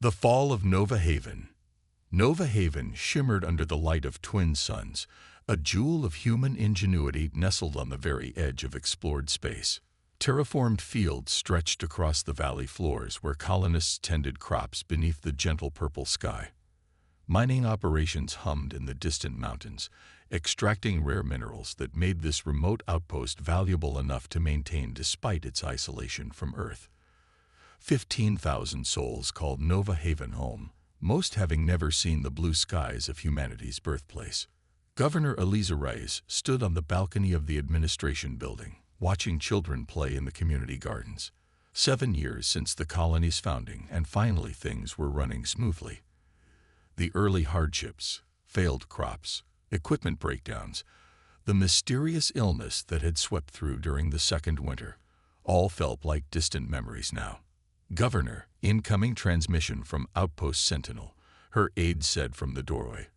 The fall of Nova Haven. Nova Haven shimmered under the light of twin suns, a jewel of human ingenuity nestled on the very edge of explored space. Terraformed fields stretched across the valley floors where colonists tended crops beneath the gentle purple sky. Mining operations hummed in the distant mountains, extracting rare minerals that made this remote outpost valuable enough to maintain despite its isolation from Earth. 15,000 souls called Nova Haven home, most having never seen the blue skies of humanity's birthplace. Governor Eliza Reyes stood on the balcony of the administration building, watching children play in the community gardens. 7 years since the colony's founding, and finally things were running smoothly. The early hardships, failed crops, equipment breakdowns, the mysterious illness that had swept through during the second winter, all felt like distant memories now. "Governor, incoming transmission from Outpost Sentinel," her aide said from the doorway,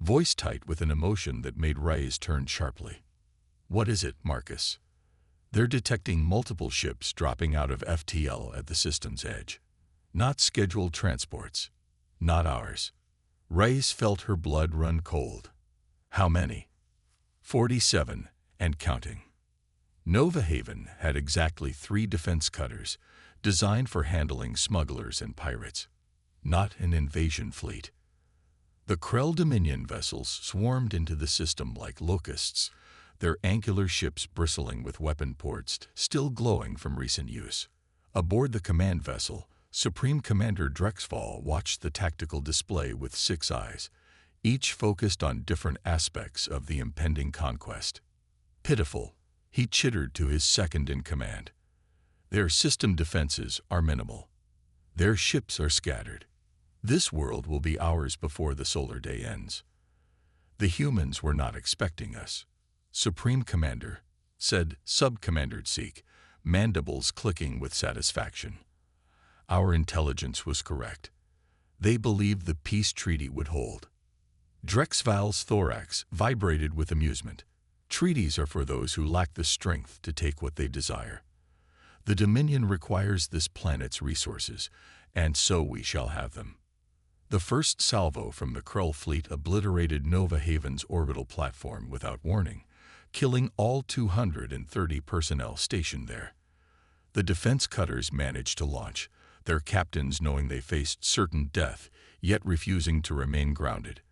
voice tight with an emotion that made Reyes turn sharply. "What is it, Marcus?" "They're detecting multiple ships dropping out of FTL at the system's edge. Not scheduled transports. Not ours." Reyes felt her blood run cold. "How many?" 47, and counting. Nova Haven had exactly 3 defense cutters, designed for handling smugglers and pirates. Not an invasion fleet. The Krell Dominion vessels swarmed into the system like locusts, their angular ships bristling with weapon ports still glowing from recent use. Aboard the command vessel, Supreme Commander Drexfall watched the tactical display with 6 eyes, each focused on different aspects of the impending conquest. "Pitiful," he chittered to his second-in-command. "Their system defenses are minimal. Their ships are scattered. This world will be ours before the solar day ends. The humans were not expecting us," Supreme Commander said, Sub-Commander Seek, mandibles clicking with satisfaction. "Our intelligence was correct. They believed the peace treaty would hold." Drexval's thorax vibrated with amusement. "Treaties are for those who lack the strength to take what they desire. The Dominion requires this planet's resources, and so we shall have them." The first salvo from the Krell fleet obliterated Nova Haven's orbital platform without warning, killing all 230 personnel stationed there. The defense cutters managed to launch, their captains knowing they faced certain death, yet refusing to remain grounded.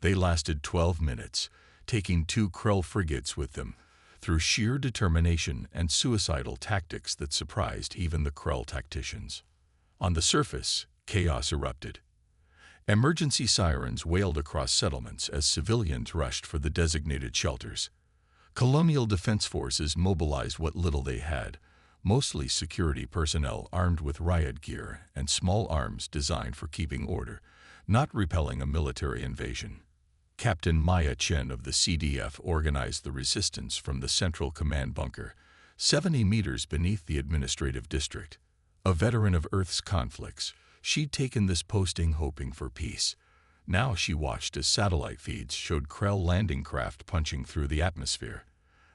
They lasted 12 minutes, taking 2 Krell frigates with them, through sheer determination and suicidal tactics that surprised even the Krell tacticians. On the surface, chaos erupted. Emergency sirens wailed across settlements as civilians rushed for the designated shelters. Colonial defense forces mobilized what little they had, mostly security personnel armed with riot gear and small arms designed for keeping order, not repelling a military invasion. Captain Maya Chen of the CDF organized the resistance from the Central Command bunker, 70 meters beneath the administrative district. A veteran of Earth's conflicts, she'd taken this posting hoping for peace. Now she watched as satellite feeds showed Krell landing craft punching through the atmosphere,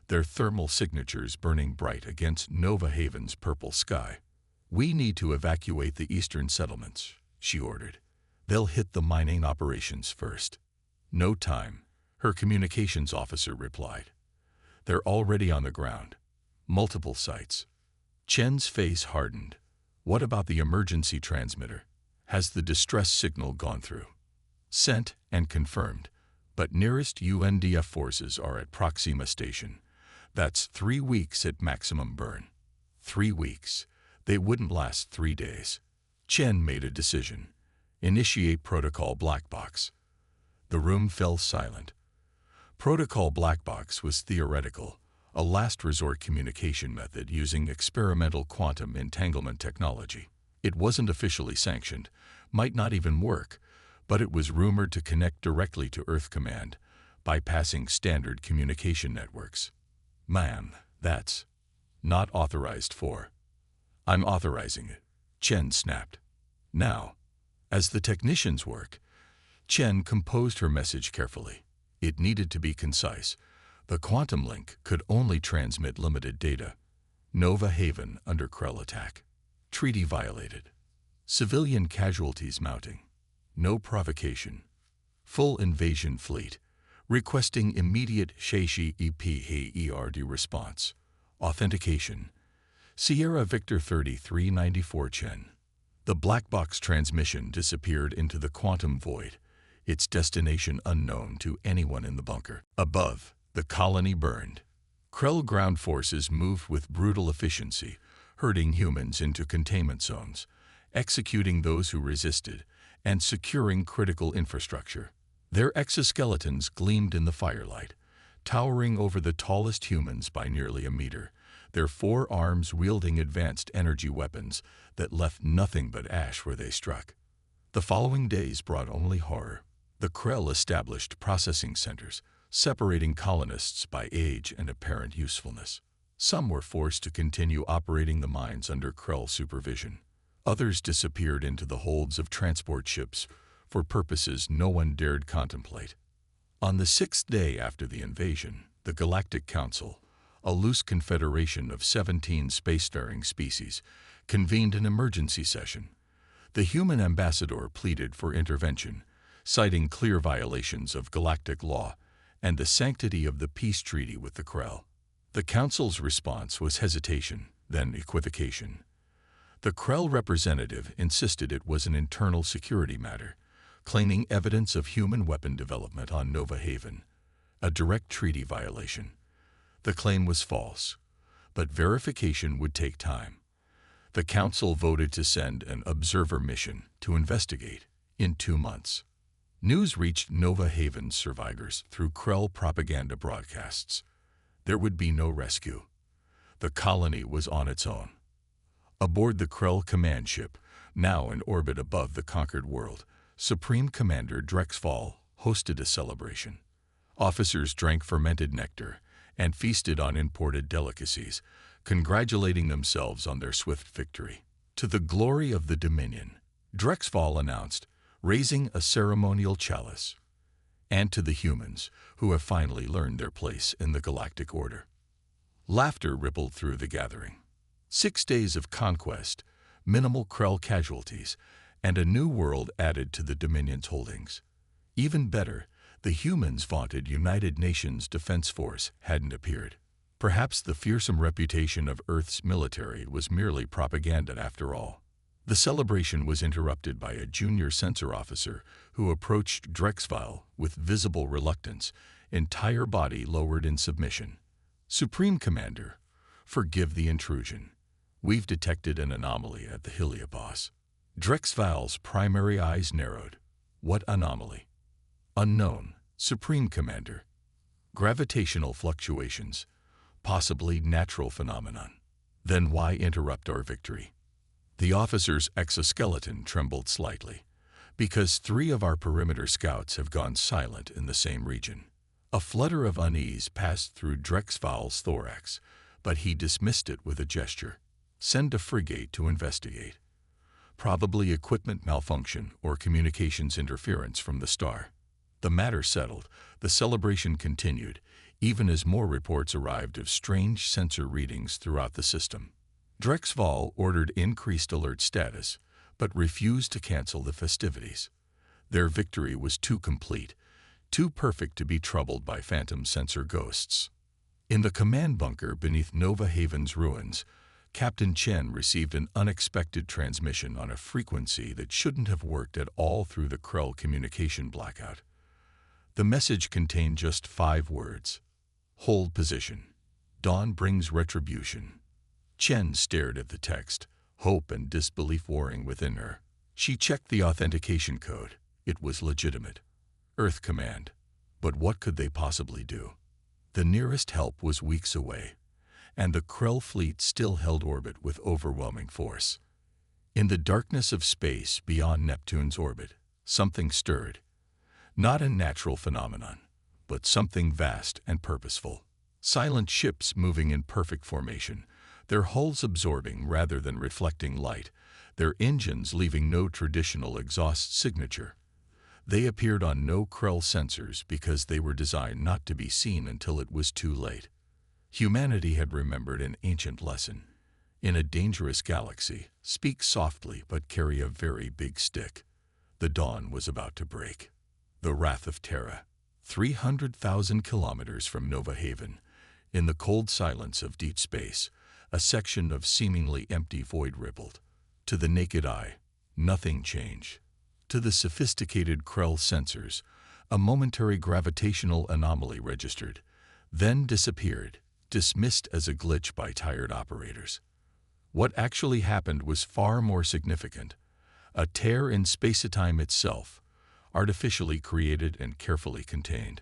their thermal signatures burning bright against Nova Haven's purple sky. "We need to evacuate the eastern settlements," she ordered. "They'll hit the mining operations first." "No time," her communications officer replied. "They're already on the ground. Multiple sites." Chen's face hardened. "What about the emergency transmitter? Has the distress signal gone through?" "Sent and confirmed, but nearest UNDF forces are at Proxima Station. That's 3 weeks at maximum burn." 3 weeks. They wouldn't last 3 days. Chen made a decision. "Initiate Protocol Black Box." The room fell silent. Protocol Black Box was theoretical, a last-resort communication method using experimental quantum entanglement technology. It wasn't officially sanctioned, might not even work, but it was rumored to connect directly to Earth Command, bypassing standard communication networks. "Ma'am, that's not authorized for." "I'm authorizing it," Chen snapped. "Now, as the technicians work," Chen composed her message carefully. It needed to be concise. The quantum link could only transmit limited data. "Nova Haven under Krell attack. Treaty violated. Civilian casualties mounting. No provocation. Full invasion fleet. Requesting immediate HFY response. Authentication. Sierra Victor 3394 Chen. The black box transmission disappeared into the quantum void, its destination unknown to anyone in the bunker. Above, the colony burned. Krell ground forces moved with brutal efficiency, herding humans into containment zones, executing those who resisted, and securing critical infrastructure. Their exoskeletons gleamed in the firelight, towering over the tallest humans by nearly a meter, their forearms wielding advanced energy weapons that left nothing but ash where they struck. The following days brought only horror. The Krell established processing centers, separating colonists by age and apparent usefulness. Some were forced to continue operating the mines under Krell supervision. Others disappeared into the holds of transport ships for purposes no one dared contemplate. On the 6th day after the invasion, the Galactic Council, a loose confederation of 17 spacefaring species, convened an emergency session. The human ambassador pleaded for intervention, citing clear violations of galactic law and the sanctity of the peace treaty with the Krell. The Council's response was hesitation, then equivocation. The Krell representative insisted it was an internal security matter, claiming evidence of human weapon development on Nova Haven, a direct treaty violation. The claim was false, but verification would take time. The Council voted to send an observer mission to investigate in 2 months. News reached Nova Haven's survivors through Krell propaganda broadcasts. There would be no rescue. The colony was on its own. Aboard the Krell command ship, now in orbit above the conquered world, Supreme Commander Drexfall hosted a celebration. Officers drank fermented nectar and feasted on imported delicacies, congratulating themselves on their swift victory. To the glory of the Dominion, Drexfall announced, raising a ceremonial chalice, and to the humans who have finally learned their place in the galactic order. Laughter rippled through the gathering. 6 days of conquest, minimal Krell casualties, and a new world added to the Dominion's holdings. Even better, the humans' vaunted United Nations Defense Force hadn't appeared. Perhaps the fearsome reputation of Earth's military was merely propaganda after all. The celebration was interrupted by a junior censor officer who approached Drexfall with visible reluctance, entire body lowered in submission. Supreme Commander, forgive the intrusion. We've detected an anomaly at the Heliopause. Drexfall's primary eyes narrowed. What anomaly? Unknown, Supreme Commander. Gravitational fluctuations, possibly natural phenomenon. Then why interrupt our victory? The officer's exoskeleton trembled slightly, because 3 of our perimeter scouts have gone silent in the same region. A flutter of unease passed through Drexfall's thorax, but he dismissed it with a gesture. Send a frigate to investigate. Probably equipment malfunction or communications interference from the star. The matter settled, the celebration continued, even as more reports arrived of strange sensor readings throughout the system. Drexfall ordered increased alert status, but refused to cancel the festivities. Their victory was too complete, too perfect to be troubled by phantom sensor ghosts. In the command bunker beneath Nova Haven's ruins, Captain Chen received an unexpected transmission on a frequency that shouldn't have worked at all through the Krell communication blackout. The message contained just 5 words. Hold position. Dawn brings retribution. Chen stared at the text, hope and disbelief warring within her. She checked the authentication code. It was legitimate. Earth Command. But what could they possibly do? The nearest help was weeks away, and the Krell fleet still held orbit with overwhelming force. In the darkness of space beyond Neptune's orbit, something stirred. Not a natural phenomenon, but something vast and purposeful. Silent ships moving in perfect formation, their hulls absorbing rather than reflecting light, their engines leaving no traditional exhaust signature. They appeared on no Krell sensors because they were designed not to be seen until it was too late. Humanity had remembered an ancient lesson. In a dangerous galaxy, speak softly but carry a very big stick. The dawn was about to break. The Wrath of Terra, 300,000 kilometers from Nova Haven, in the cold silence of deep space, a section of seemingly empty void rippled. To the naked eye, nothing changed. To the sophisticated Krell sensors, a momentary gravitational anomaly registered, then disappeared, dismissed as a glitch by tired operators. What actually happened was far more significant. A tear in space-time itself, artificially created and carefully contained.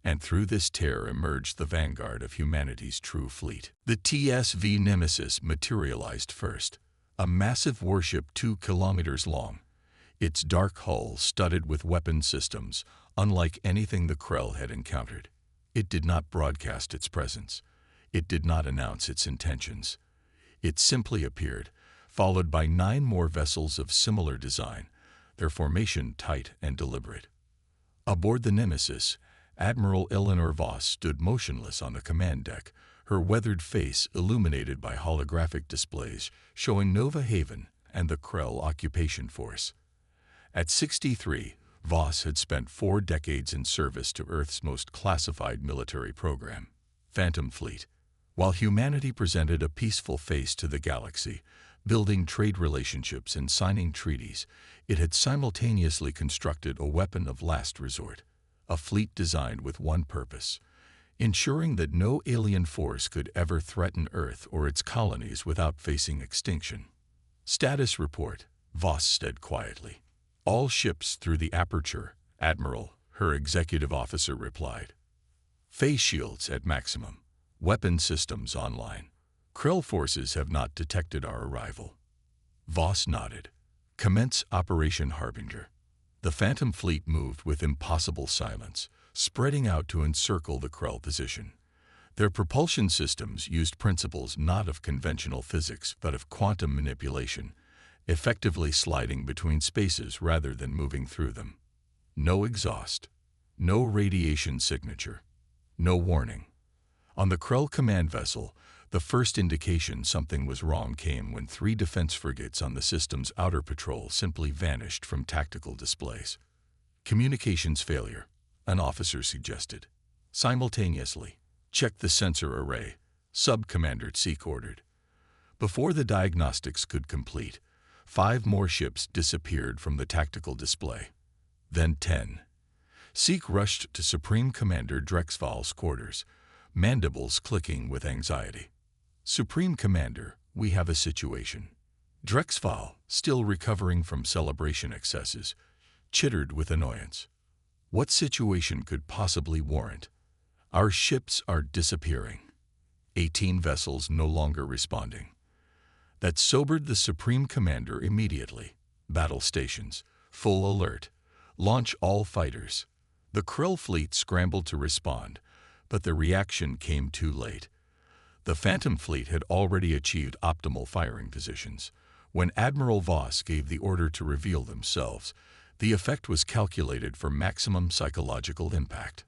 And through this tear emerged the vanguard of humanity's true fleet. The TSV Nemesis materialized first, a massive warship 2 kilometers long, its dark hull studded with weapon systems unlike anything the Krell had encountered. It did not broadcast its presence. It did not announce its intentions. It simply appeared, followed by 9 more vessels of similar design, their formation tight and deliberate. Aboard the Nemesis, Admiral Eleanor Voss stood motionless on the command deck, her weathered face illuminated by holographic displays showing Nova Haven and the Krell occupation force. At 63, Voss had spent 4 decades in service to Earth's most classified military program, Phantom Fleet. While humanity presented a peaceful face to the galaxy, building trade relationships and signing treaties, it had simultaneously constructed a weapon of last resort, a fleet designed with one purpose: ensuring that no alien force could ever threaten Earth or its colonies without facing extinction. Status report, Voss said quietly. All ships through the aperture, Admiral, her executive officer replied. Phase shields at maximum. Weapon systems online. Krell forces have not detected our arrival. Voss nodded. Commence Operation Harbinger. The Phantom Fleet moved with impossible silence, spreading out to encircle the Krell position. Their propulsion systems used principles not of conventional physics but of quantum manipulation, effectively sliding between spaces rather than moving through them. No exhaust, no radiation signature, no warning. On the Krell command vessel, the first indication something was wrong came when 3 defense frigates on the system's outer patrol simply vanished from tactical displays. Communications failure, an officer suggested. Simultaneously, check the sensor array, Sub-Commander Seek ordered. Before the diagnostics could complete, 5 more ships disappeared from the tactical display. Then 10. Seek rushed to Supreme Commander Drexval's quarters, mandibles clicking with anxiety. Supreme Commander, we have a situation. Drexval, still recovering from celebration excesses, chittered with annoyance. What situation could possibly warrant? Our ships are disappearing. 18 vessels no longer responding. That sobered the Supreme Commander immediately. Battle stations, full alert. Launch all fighters. The Krell fleet scrambled to respond, but the reaction came too late. The Phantom Fleet had already achieved optimal firing positions. When Admiral Voss gave the order to reveal themselves, the effect was calculated for maximum psychological impact.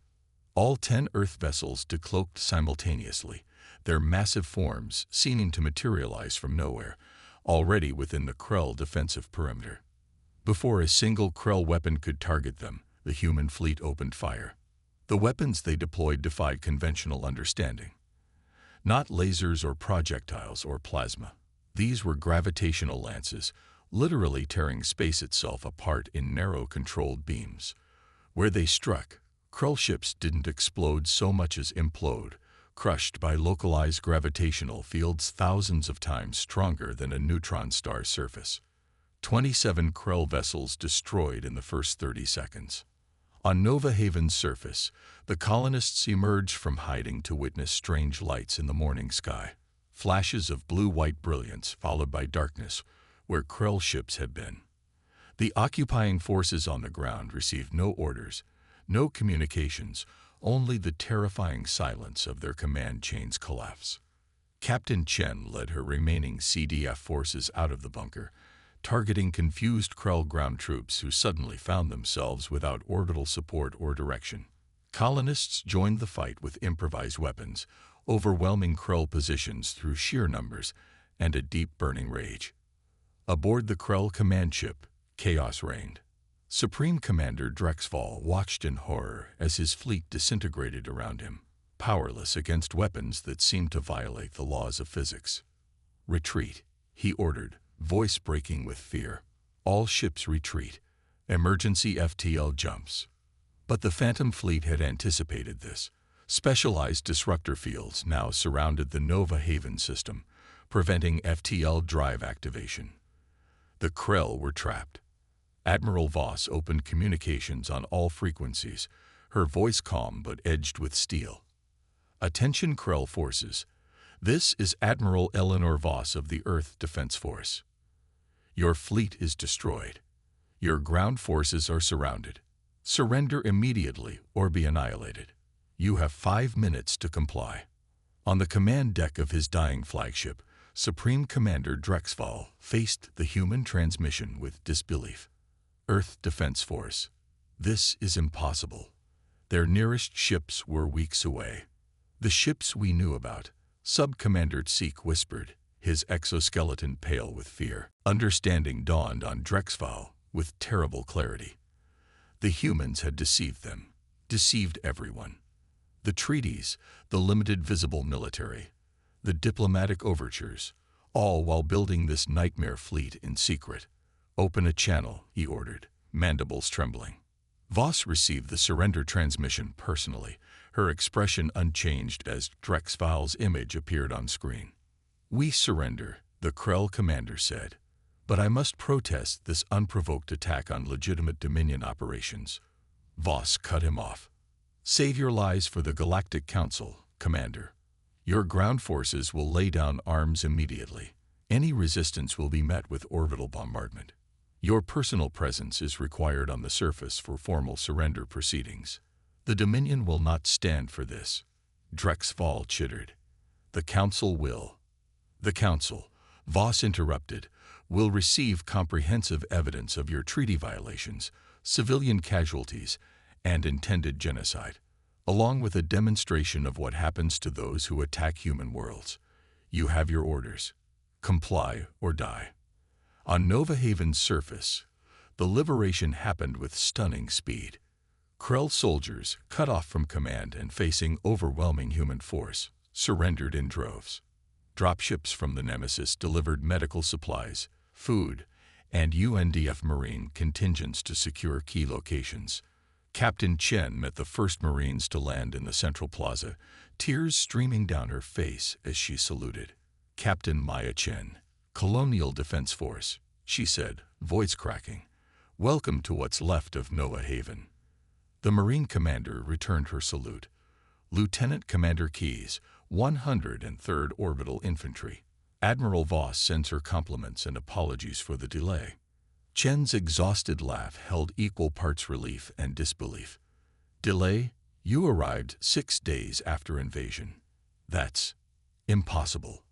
All 10 Earth vessels decloaked simultaneously, their massive forms seeming to materialize from nowhere, already within the Krell defensive perimeter. Before a single Krell weapon could target them, the human fleet opened fire. The weapons they deployed defied conventional understanding. Not lasers or projectiles or plasma. These were gravitational lances, literally tearing space itself apart in narrow controlled beams. Where they struck, Krell ships didn't explode so much as implode, crushed by localized gravitational fields thousands of times stronger than a neutron star's surface. 27 Krell vessels destroyed in the first 30 seconds. On Nova Haven's surface, the colonists emerged from hiding to witness strange lights in the morning sky. Flashes of blue-white brilliance followed by darkness where Krell ships had been. The occupying forces on the ground received no orders, no communications, only the terrifying silence of their command chains collapse. Captain Chen led her remaining CDF forces out of the bunker, targeting confused Krell ground troops who suddenly found themselves without orbital support or direction. Colonists joined the fight with improvised weapons, overwhelming Krell positions through sheer numbers, and a deep burning rage. Aboard the Krell command ship, chaos reigned. Supreme Commander Drexfall watched in horror as his fleet disintegrated around him, powerless against weapons that seemed to violate the laws of physics. "Retreat," he ordered, voice breaking with fear. "All ships retreat. Emergency FTL jumps." But the Phantom Fleet had anticipated this. Specialized disruptor fields now surrounded the Nova Haven system, preventing FTL drive activation. The Krell were trapped. Admiral Voss opened communications on all frequencies, her voice calm but edged with steel. "Attention Krell forces. This is Admiral Eleanor Voss of the Earth Defense Force. Your fleet is destroyed. Your ground forces are surrounded. Surrender immediately or be annihilated. You have 5 minutes to comply." On the command deck of his dying flagship, Supreme Commander Drexfall faced the human transmission with disbelief. "Earth Defense Force. This is impossible. Their nearest ships were weeks away." "The ships we knew about," Sub-Commander Tseek whispered, his exoskeleton pale with fear. Understanding dawned on Drexfall with terrible clarity. The humans had deceived them, deceived everyone. The treaties, the limited visible military, the diplomatic overtures, all while building this nightmare fleet in secret. "Open a channel," he ordered, mandibles trembling. Voss received the surrender transmission personally, her expression unchanged as Drexfall's image appeared on screen. "We surrender," the Krell commander said, "but I must protest this unprovoked attack on legitimate Dominion operations." Voss cut him off. "Save your lives for the Galactic Council, Commander. Your ground forces will lay down arms immediately. Any resistance will be met with orbital bombardment. Your personal presence is required on the surface for formal surrender proceedings. The Dominion will not stand for this." Drexfall chittered. "The Council will." "The Council," Voss interrupted, "will receive comprehensive evidence of your treaty violations, civilian casualties, and intended genocide, along with a demonstration of what happens to those who attack human worlds. You have your orders. Comply or die." On Nova Haven's surface, the liberation happened with stunning speed. Krell soldiers, cut off from command and facing overwhelming human force, surrendered in droves. Dropships from the Nemesis delivered medical supplies, food, and UNDF Marine contingents to secure key locations. Captain Chen met the first Marines to land in the Central Plaza, tears streaming down her face as she saluted. "Captain Maya Chen, Colonial Defense Force," she said, voice cracking. "Welcome to what's left of Nova Haven." The Marine commander returned her salute. "Lieutenant Commander Keyes, 103rd Orbital Infantry. Admiral Voss sends her compliments and apologies for the delay." Chen's exhausted laugh held equal parts relief and disbelief. "Delay? You arrived 6 days after invasion. That's impossible.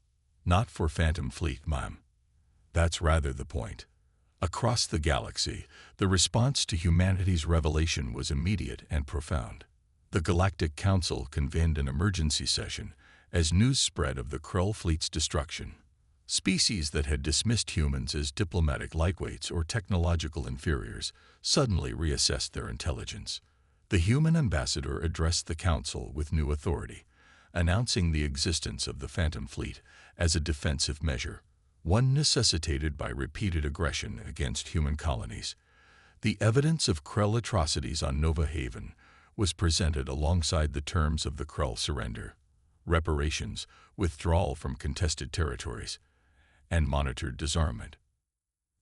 Not for Phantom Fleet, ma'am." "That's rather the point." Across the galaxy, the response to humanity's revelation was immediate and profound. The Galactic Council convened an emergency session as news spread of the Krell fleet's destruction. Species that had dismissed humans as diplomatic lightweights or technological inferiors suddenly reassessed their intelligence. The human ambassador addressed the council with new authority, announcing the existence of the Phantom Fleet as a defensive measure, one necessitated by repeated aggression against human colonies. The evidence of Krell atrocities on Nova Haven was presented alongside the terms of the Krell surrender: reparations, withdrawal from contested territories, and monitored disarmament.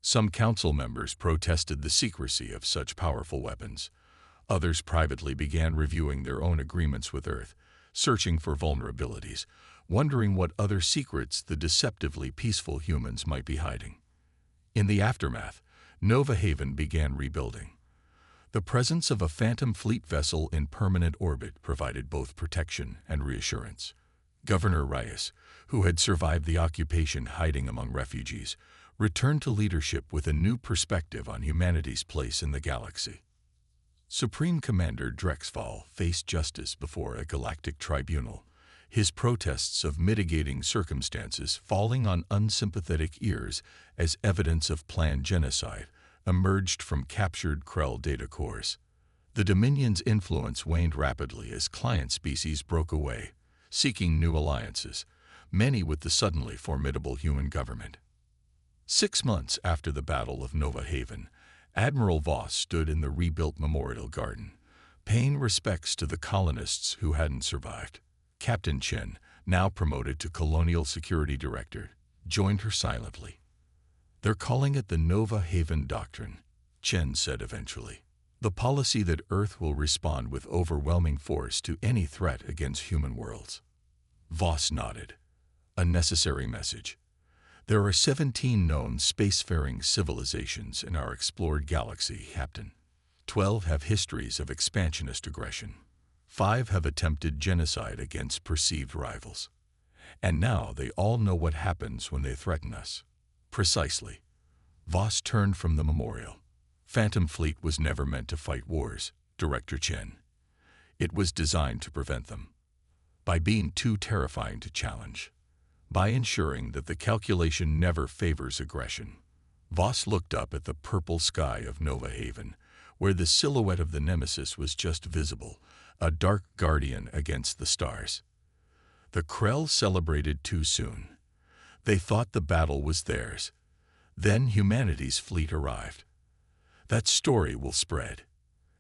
Some council members protested the secrecy of such powerful weapons. Others privately began reviewing their own agreements with Earth, searching for vulnerabilities, wondering what other secrets the deceptively peaceful humans might be hiding. In the aftermath, Nova Haven began rebuilding. The presence of a Phantom Fleet vessel in permanent orbit provided both protection and reassurance. Governor Reyes, who had survived the occupation hiding among refugees, returned to leadership with a new perspective on humanity's place in the galaxy. Supreme Commander Drexfall faced justice before a galactic tribunal, his protests of mitigating circumstances falling on unsympathetic ears as evidence of planned genocide emerged from captured Krell data cores. The Dominion's influence waned rapidly as client species broke away, seeking new alliances, many with the suddenly formidable human government. 6 months after the Battle of Nova Haven, Admiral Voss stood in the rebuilt Memorial Garden, paying respects to the colonists who hadn't survived. Captain Chen, now promoted to Colonial Security Director, joined her silently. "They're calling it the Nova Haven Doctrine," Chen said eventually. "The policy that Earth will respond with overwhelming force to any threat against human worlds." Voss nodded. "A necessary message. There are 17 known spacefaring civilizations in our explored galaxy, Captain. 12 have histories of expansionist aggression. 5 have attempted genocide against perceived rivals. And now they all know what happens when they threaten us." "Precisely." Voss turned from the memorial. "Phantom Fleet was never meant to fight wars, Director Chen. It was designed to prevent them. By being too terrifying to challenge. By ensuring that the calculation never favors aggression." Voss looked up at the purple sky of Nova Haven, where the silhouette of the Nemesis was just visible, a dark guardian against the stars. The Krell celebrated too soon. They thought the battle was theirs. Then humanity's fleet arrived. That story will spread,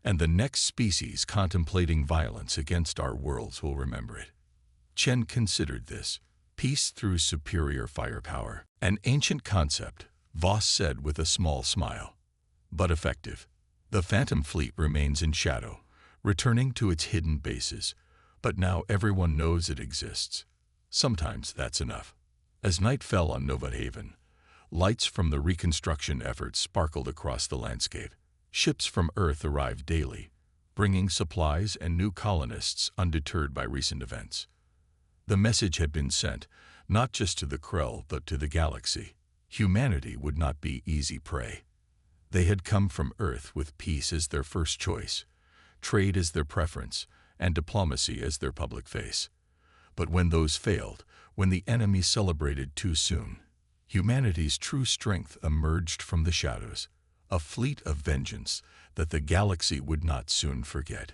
and the next species contemplating violence against our worlds will remember it. Chen considered this. Peace through superior firepower. An ancient concept, Voss said with a small smile. But effective. The Phantom Fleet remains in shadow, returning to its hidden bases, but now everyone knows it exists. Sometimes that's enough. As night fell on Nova Haven, lights from the reconstruction efforts sparkled across the landscape. Ships from Earth arrived daily, bringing supplies and new colonists undeterred by recent events. The message had been sent, not just to the Krell, but to the galaxy. Humanity would not be easy prey. They had come from Earth with peace as their first choice, trade as their preference, and diplomacy as their public face. But when those failed, when the enemy celebrated too soon, humanity's true strength emerged from the shadows, a fleet of vengeance that the galaxy would not soon forget.